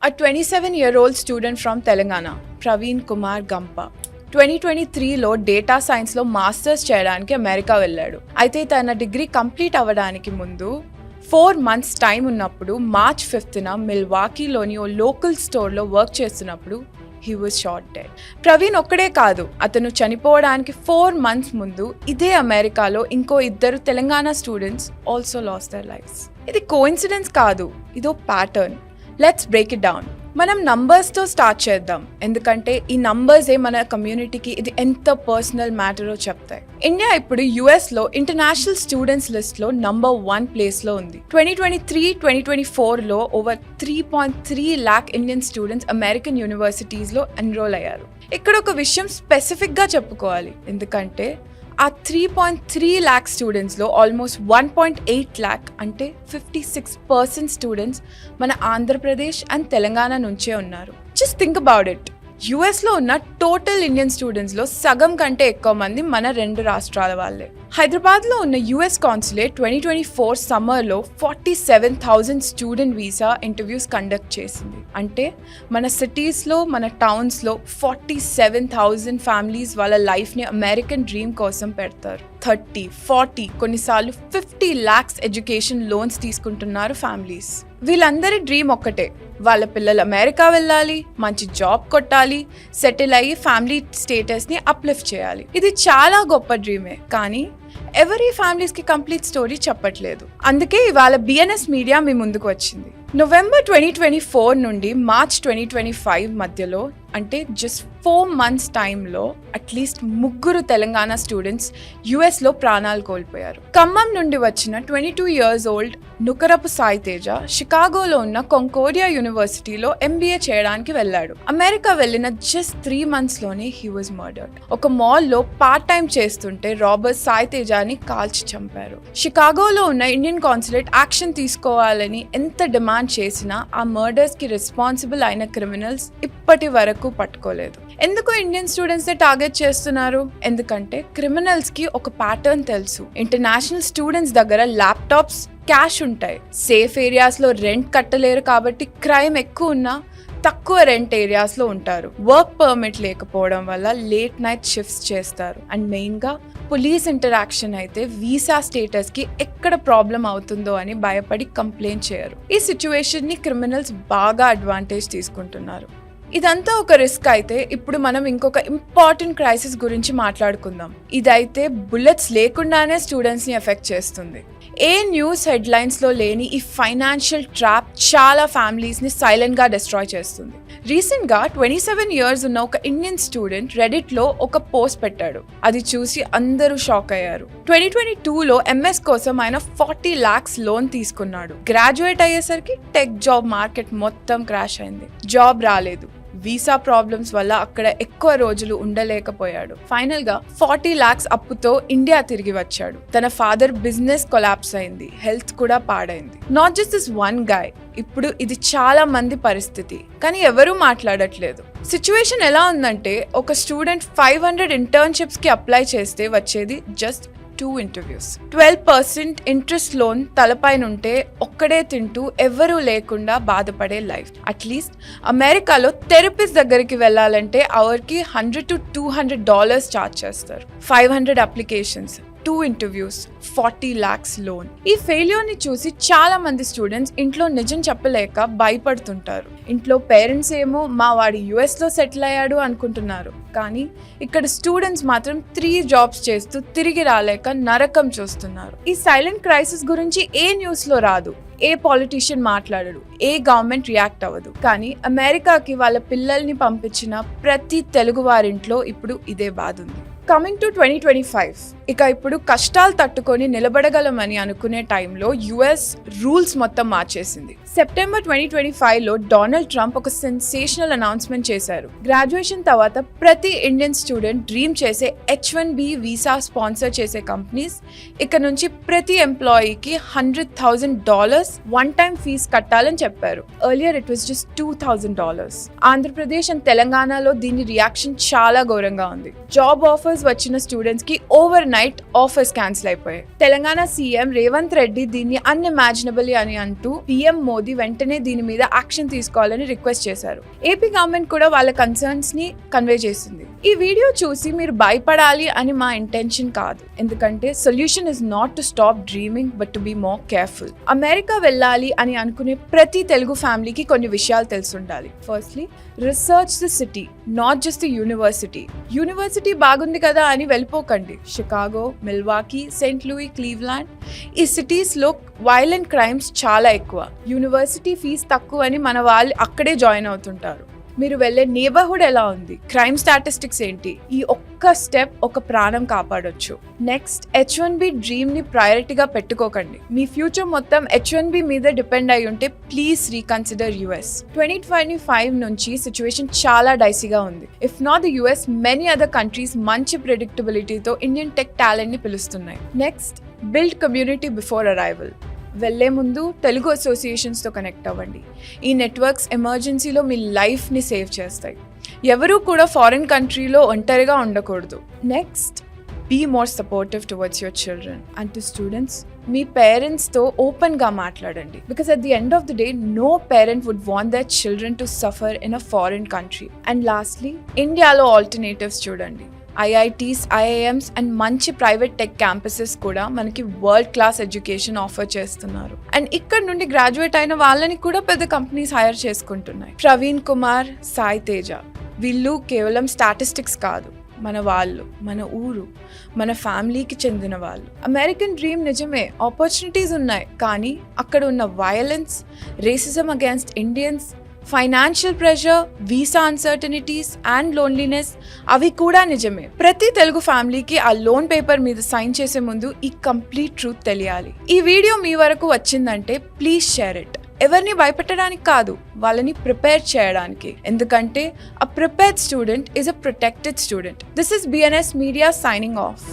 A 27-year-old student from Telangana, Praveen Kumar Gampa, 2023లో data సైన్స్లో masters చేయడానికి America వెళ్ళాడు. అయితే తన డిగ్రీ కంప్లీట్ అవ్వడానికి ముందు 4 months టైం ఉన్నప్పుడు మార్చ్ 5న మిల్వాకీలోని ఓ లోకల్ స్టోర్లో వర్క్ చేస్తున్నప్పుడు he was shot dead. Praveen ఒక్కడే కాదు, అతను చనిపోవడానికి 4 months ముందు ఇదే అమెరికాలో ఇంకో 2 Telangana students also last there lifes. ఇది కోఇన్సిడెన్స్ కాదు, ఇదో pattern. Let's break it down. మనం నంబర్స్తో స్టార్ట్ చేద్దాం, ఎందుకంటే ఈ నంబర్సే మన కమ్యూనిటీకి ఇది ఎంత పర్సనల్ మ్యాటరో చెప్తాయి. ఇండియా ఇప్పుడు యుఎస్లో ఇంటర్నేషనల్ స్టూడెంట్స్ లిస్ట్లో నంబర్ 1 ప్లేస్లో ఉంది. 2023-2024లో over 3.3 lakh Indian students American యూనివర్సిటీస్లో ఎన్రోల్ అయ్యారు. ఇక్కడ ఒక విషయం స్పెసిఫిక్గా చెప్పుకోవాలి, ఎందుకంటే ఆ 3.3 lakh స్టూడెంట్స్లో ఆల్మోస్ట్ 1.8 lakh అంటే 56% స్టూడెంట్స్ మన ఆంధ్రప్రదేశ్ అండ్ తెలంగాణ నుంచే ఉన్నారు. Just think about it. యుఎస్లో ఉన్న టోటల్ ఇండియన్ స్టూడెంట్స్లో సగం కంటే ఎక్కువ మంది మన 2 రాష్ట్రాల వాళ్ళే. హైదరాబాద్లో ఉన్న యుఎస్ కాన్సులేట్ 2024 సమ్మర్లో 47,000 స్టూడెంట్ వీసా ఇంటర్వ్యూస్ కండక్ట్ చేసింది. అంటే మన సిటీస్లో, మన టౌన్స్లో 47,000 ఫ్యామిలీస్ వాళ్ళ లైఫ్ని అమెరికన్ డ్రీమ్ కోసం పెడతారు. 30, 40, కొన్నిసార్లు 50 lakhs ఎడ్యుకేషన్ లోన్స్ తీసుకుంటున్నారు ఫ్యామిలీస్. వీళ్ళందరి డ్రీమ్ ఒక్కటే, వాళ్ళ పిల్లలు అమెరికా వెళ్ళాలి, మంచి జాబ్ కొట్టాలి, సెటిల్ అయ్యి ఫ్యామిలీ స్టేటస్ని అప్లిఫ్ట్ చేయాలి. ఇది చాలా గొప్ప డ్రీమే, కానీ ఎవరి ఫ్యామిలీస్కి కంప్లీట్ స్టోరీ చెప్పట్లేదు. అందుకే ఇవాళ బిఎన్ఎస్ మీడియా మీ ముందుకు వచ్చింది. November 2024 నుండి మార్చ్ 2025 మధ్యలో, అంటే జస్ట్ 4 months టైంలో అట్లీస్ట్ 3 తెలంగాణ స్టూడెంట్స్ యుఎస్లో ప్రాణాలు కోల్పోయారు. ఖమ్మం నుండి వచ్చిన 22 years old నుకరపు సాయి తేజ షికాగోలో ఉన్న కొంకోడియా యూనివర్సిటీలో ఎంబీఏ చేయడానికి వెళ్ళాడు. అమెరికా వెళ్ళిన జస్ట్ 3 monthsలోనే హీ వాజ్ మర్డర్డ్. ఒక మాల్లో పార్ట్ టైం చేస్తుంటే రాబర్స్ సాయి తేజాని కాల్చి చంపారు. షికాగోలో ఉన్న ఇండియన్ కాన్సులేట్ యాక్షన్ తీసుకోవాలని ఎంత డిమాండ్ చేసినా ఆ మర్డర్స్ కి రెస్పాన్సిబుల్ అయిన క్రిమినల్స్ ఇప్పటి వరకు పట్టుకోలేదు. ఎందుకు ఇండియన్ స్టూడెంట్స్ టార్గెట్ చేస్తున్నారు? ఎందుకంటే క్రిమినల్స్ కి ఒక ప్యాటర్న్ తెలుసు. ఇంటర్నేషనల్ స్టూడెంట్స్ దగ్గర ల్యాప్టాప్స్, క్యాష్ ఉంటాయి. సేఫ్ ఏరియాస్లో రెంట్ కట్టలేరు కాబట్టి క్రైమ్ ఎక్కువ ఉన్నా తక్కువ రెంట్ ఏరియాస్లో ఉంటారు. వర్క్ పర్మిట్ లేకపోవడం వల్ల లేట్ నైట్ షిఫ్ట్స్ చేస్తారు. అండ్ మెయిన్గా పోలీస్ ఇంటరాక్షన్ అయితే వీసా స్టేటస్కి ఎక్కడ ప్రాబ్లం అవుతుందో అని భయపడి కంప్లైంట్ చేయరు. ఈ సిచ్యువేషన్ని క్రిమినల్స్ బాగా అడ్వాంటేజ్ తీసుకుంటున్నారు. ఇదంతా ఒక రిస్క్ అయితే ఇప్పుడు మనం ఇంకొక ఇంపార్టెంట్ క్రైసిస్ గురించి మాట్లాడుకుందాం. ఇదైతే బుల్లెట్స్ లేకుండానే స్టూడెంట్స్ని ఎఫెక్ట్ చేస్తుంది. ఏ న్యూస్ హెడ్లైన్స్లో లేని ఈ ఫైనాన్షియల్ ట్రాప్ చాలా ఫ్యామిలీస్ని సైలెంట్గా డిస్ట్రాయ్ చేస్తుంది. రీసెంట్గా 27 years ఉన్న ఒక ఇండియన్ స్టూడెంట్ రెడిట్లో ఒక పోస్ట్ పెట్టాడు. అది చూసి అందరూ షాక్ అయ్యారు. 2022లో ఎంఎస్ కోసం ఆయన 40 lakhs లోన్ తీసుకున్నాడు. గ్రాడ్యుయేట్ అయ్యేసరికి టెక్ జాబ్ మార్కెట్ మొత్తం క్రాష్ అయింది. జాబ్ రాలేదు. వీసా ప్రాబ్లమ్స్ వల్ల అక్కడ ఎక్కువ రోజులు ఉండలేకపోయాడు. ఫైనల్ గా 40 lakhs అప్పుతో ఇండియా తిరిగి వచ్చాడు. తన ఫాదర్ బిజినెస్ కొలాప్స్ అయింది, హెల్త్ కూడా పాడైంది. Not just this one guy, ఇప్పుడు ఇది చాలా మంది పరిస్థితి, కానీ ఎవరూ మాట్లాడట్లేదు. సిచ్యువేషన్ ఎలా ఉందంటే, ఒక స్టూడెంట్ 500 internships కి అప్లై చేస్తే వచ్చేది జస్ట్ 2 interviews. 12% ఇంట్రెస్ట్ లోన్ తలపైనుంటే ఒక్కడే తింటూ ఎవరూ లేకుండా బాధపడే లైఫ్. అట్లీస్ట్ అమెరికాలో థెరపిస్ట్ దగ్గరికి వెళ్ళాలంటే అవర్కి $100 to $200 ఛార్జ్ చేస్తారు. 500 అప్లికేషన్స్, 2 interviews, 40 lakhs లోన్. ఈ ఫెయిల్యూర్ని చూసి చాలా మంది స్టూడెంట్స్ ఇంట్లో నిజం చెప్పలేక భయపడుతుంటారు. ఇంట్లో పేరెంట్స్ ఏమో మా వాడు యుఎస్లో సెటిల్ అయ్యాడు అనుకుంటున్నారు, కానీ ఇక్కడ స్టూడెంట్స్ మాత్రం 3 jobs చేస్తూ తిరిగి రాలేక నరకం చూస్తున్నారు. ఈ సైలెంట్ క్రైసిస్ గురించి ఏ న్యూస్లో రాదు, ఏ పాలిటీషియన్ మాట్లాడడు, ఏ గవర్నమెంట్ రియాక్ట్ అవ్వదు. కానీ అమెరికాకి వాళ్ళ పిల్లల్ని పంపించిన ప్రతి తెలుగు వారింట్లో ఇప్పుడు ఇదే బాధ ఉంది. కమింగ్ టు 2025, ఇక ఇప్పుడు కష్టాలు తట్టుకొని నిలబడగలమని అనుకునే టైంలో యుఎస్ రూల్స్ మొత్తం మార్చేసింది. సెప్టెంబర్ 2025లో డొనాల్డ్ ట్రంప్ ఒక సెన్సేషనల్ అనౌన్స్మెంట్ చేశారు. గ్రాడ్యుయేషన్ తర్వాత ప్రతి ఇండియన్ స్టూడెంట్ డ్రీమ్ చేసే H1B వీసా స్పాన్సర్ చేసే కంపెనీస్ ఇక నుంచి ప్రతి ఎంప్లాయీకి $100,000 వన్ టైం ఫీజ్ కట్టాలని చెప్పారు. Earlier it was just $2,000. Andhra Pradesh and తెలంగాణలో దీని రియాక్షన్ చాలా ఘోరంగా ఉంది. జాబ్ ఆఫర్స్ వచ్చిన స్టూడెంట్స్ కి ఓవర్ నైట్ ఆఫర్స్ క్యాన్సిల్ అయిపోయాయి. తెలంగాణ సీఎం రేవంత్ రెడ్డి దీన్ని అన్ఇమాజినబుల్ అని అంటూ పీఎం మోదీ వెంటనే దీని మీద యాక్షన్ తీసుకోవాలని రిక్వెస్ట్ చేశారు. ఏపీ గవర్నమెంట్ కూడా వాళ్ళ కన్సర్న్స్ ని కన్వే చేసింది. ఈ వీడియో చూసి మీరు భయపడాలి అని మా ఇంటెన్షన్ కాదు, ఎందుకంటే solution is not to stop dreaming but to be more careful. America వెళ్ళాలి అని అనుకునే ప్రతి తెలుగు ఫ్యామిలీకి కొన్ని విషయాలు తెలుసుండాలి. Firstly, research the city, not just the university బాగుంది కదా అని వెళ్ళిపోకండి. Chicago, Milwaukee, Saint Louis, Cleveland ఈ సిటీస్ లో వైలెంట్ క్రైమ్స్ చాలా ఎక్కువ. యూనివర్సిటీ ఫీజు తక్కువ అని మన వాళ్ళు అక్కడే జాయిన్ అవుతుంటారు. మీరు వెళ్ళే నేబర్హుడ్ ఎలా ఉంది, క్రైమ్ స్టాటిస్టిక్స్ ఏంటి, ఈ ఒక్క స్టెప్ ఒక ప్రాణం కాపాడొచ్చు. నెక్స్ట్, H1B డ్రీమ్ ని ప్రయారిటీగా పెట్టుకోకండి. మీ ఫ్యూచర్ మొత్తం H1B మీద డిపెండ్ అయి ఉంటే ప్లీజ్ రీకన్సిడర్ US. 2025 నుంచి సిచ్యువేషన్ చాలా డైసీగా ఉంది. If not the US, many other countries మంచి ప్రెడిక్టబిలిటీతో ఇండియన్ టెక్ టాలెంట్ ని పిలుస్తున్నాయి. Next, build community before arrival. వెళ్ళే ముందు తెలుగు అసోసియేషన్స్తో కనెక్ట్ అవ్వండి. ఈ నెట్వర్క్స్ ఎమర్జెన్సీలో మీ లైఫ్ని సేవ్ చేస్తాయి. ఎవరూ కూడా ఫారిన్ కంట్రీలో ఒంటరిగా ఉండకూడదు. Next, be more supportive towards your children. And to students, మీ పేరెంట్స్తో ఓపెన్గా మాట్లాడండి. Because at the end of the day no parent would want their children to suffer in a foreign country. And lastly, ఇండియాలో alternatives చూడండి. IITs, IIMs and మంచి private tech campuses కూడా మనకి world class education offer చేస్తున్నారు. And ఇక్కడ నుండి graduate అయిన వాళ్ళని కూడా పెద్ద కంపెనీస్ హైర్ చేసుకుంటున్నాయి. ప్రవీణ్ కుమార్, సాయి తేజ, వీళ్ళు కేవలం స్టాటిస్టిక్స్ కాదు, మన వాళ్ళు, మన ఊరు, మన ఫ్యామిలీకి చెందిన వాళ్ళు. అమెరికన్ డ్రీమ్ నిజమే, ఆపర్చునిటీస్ ఉన్నాయి, కానీ అక్కడ ఉన్న violence, racism against Indians, financial pressure, visa uncertainties and loneliness అవి కూడా నిజమే. ప్రతి తెలుగు ఫ్యామిలీకి ఆ లోన్ పేపర్ మీద సైన్ చేసే ముందు ఈ కంప్లీట్ ట్రూత్ తెలియాలి. ఈ వీడియో మీ వరకు వచ్చిందంటే ప్లీజ్ షేర్ ఇట్. ఎవరిని భయపెట్టడానికి కాదు, వాళ్ళని ప్రిపేర్ చేయడానికి. ఎందుకంటే a prepared student is a protected student. This is BNS media signing of.